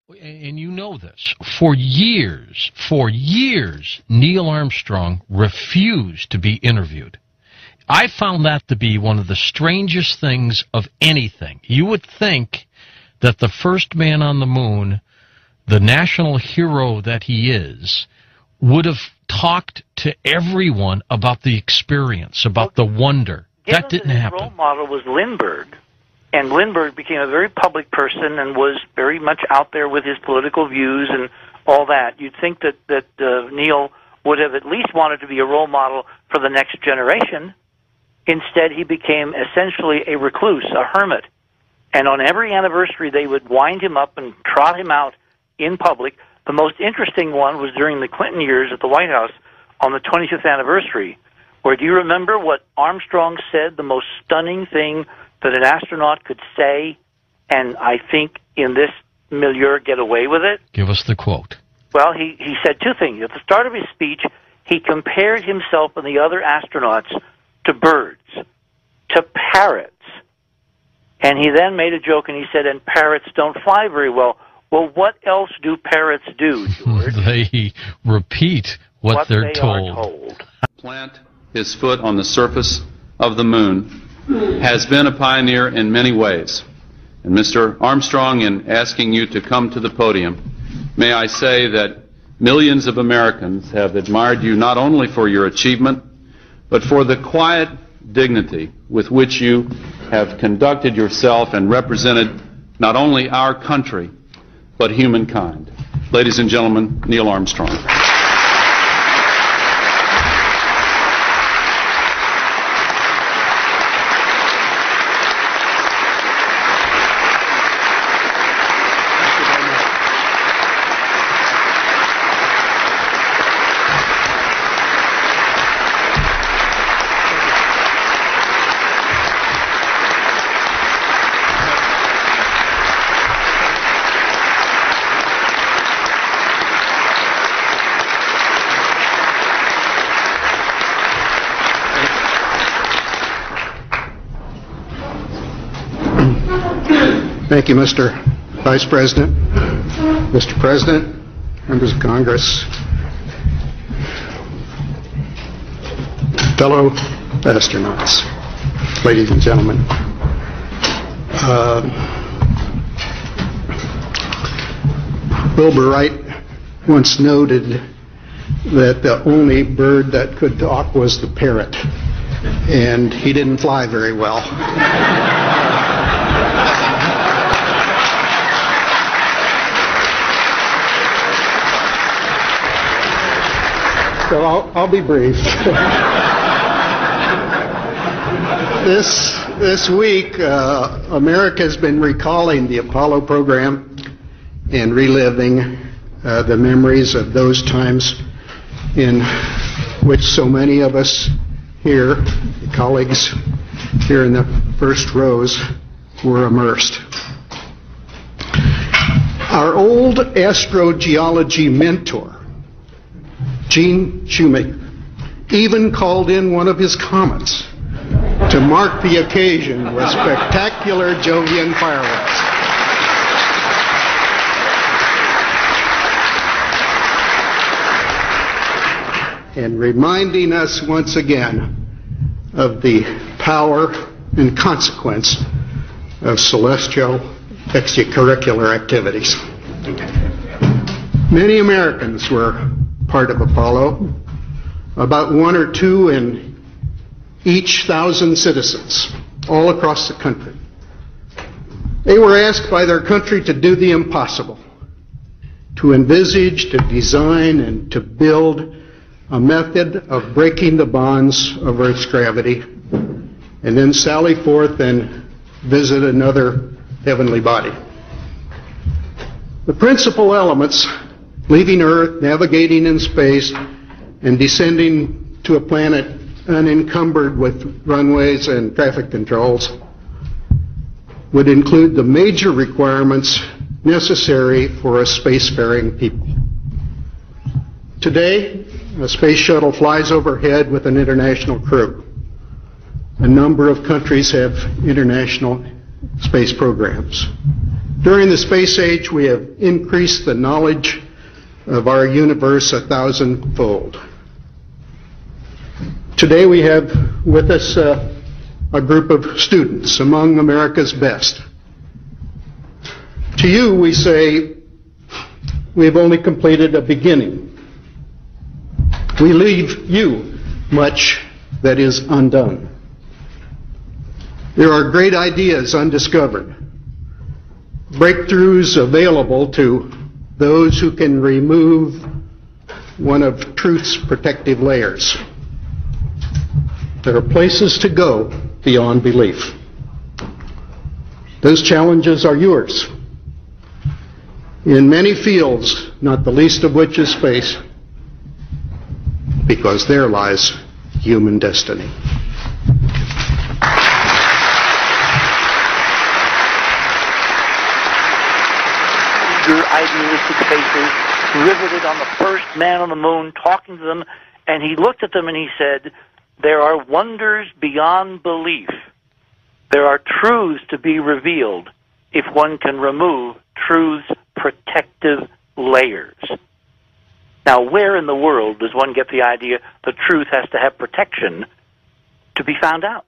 And you know this, for years, Neil Armstrong refused to be interviewed. I found that to be one of the strangest things of anything. You would think that the first man on the moon, the national hero that he is, would have talked to everyone about the experience, about the wonder. That didn't happen. His role model was Lindbergh. And Lindbergh became a very public person and was very much out there with his political views and all that. You'd think that Neil would have at least wanted to be a role model for the next generation. Instead, he became essentially a recluse, a hermit. And on every anniversary, they would wind him up and trot him out in public. The most interesting one was during the Clinton years at the White House on the 25th anniversary, where, do you remember what Armstrong said, the most stunning thing that an astronaut could say, and I think in this milieu get away with it? Give us the quote. Well, he said two things. At the start of his speech, he compared himself and the other astronauts to birds, to parrots. And he then made a joke and he said, and parrots don't fly very well. Well, what else do parrots do, George? They repeat what they're told. Plant his foot on the surface of the moon has been a pioneer in many ways. And Mr. Armstrong, in asking you to come to the podium, may I say that millions of Americans have admired you not only for your achievement, but for the quiet dignity with which you have conducted yourself and represented not only our country, but humankind. Ladies and gentlemen, Neil Armstrong. Thank you, Mr. Vice President, Mr. President, members of Congress, fellow astronauts, ladies and gentlemen. Wilbur Wright once noted that the only bird that could talk was the parrot, and he didn't fly very well. So I'll be brief. This week, America has been recalling the Apollo program and reliving the memories of those times in which so many of us here, colleagues here in the first rows, were immersed. Our old astrogeology mentor, Gene Shoemaker, even called in one of his comets to mark the occasion with spectacular Jovian fireworks. And reminding us once again of the power and consequence of celestial extracurricular activities. Many Americans were part of Apollo, about 1 or 2 in each 1,000 citizens, all across the country. They were asked by their country to do the impossible, to envisage, to design, and to build a method of breaking the bonds of Earth's gravity, and then sally forth and visit another heavenly body. The principal elements, leaving Earth, navigating in space, and descending to a planet unencumbered with runways and traffic controls, would include the major requirements necessary for a spacefaring people. Today, a space shuttle flies overhead with an international crew. A number of countries have international space programs. During the space age, we have increased the knowledge of our universe 1,000-fold. Today we have with us a group of students among America's best. To you, we say, we have only completed a beginning. We leave you much that is undone. There are great ideas undiscovered, breakthroughs available to those who can remove one of truth's protective layers. There are places to go beyond belief. Those challenges are yours. In many fields, not the least of which is space, because there lies human destiny. Your idealistic faces riveted on the first man on the moon, talking to them, and he looked at them and he said, "There are wonders beyond belief. There are truths to be revealed if one can remove truth's protective layers." Now, where in the world does one get the idea the truth has to have protection to be found out?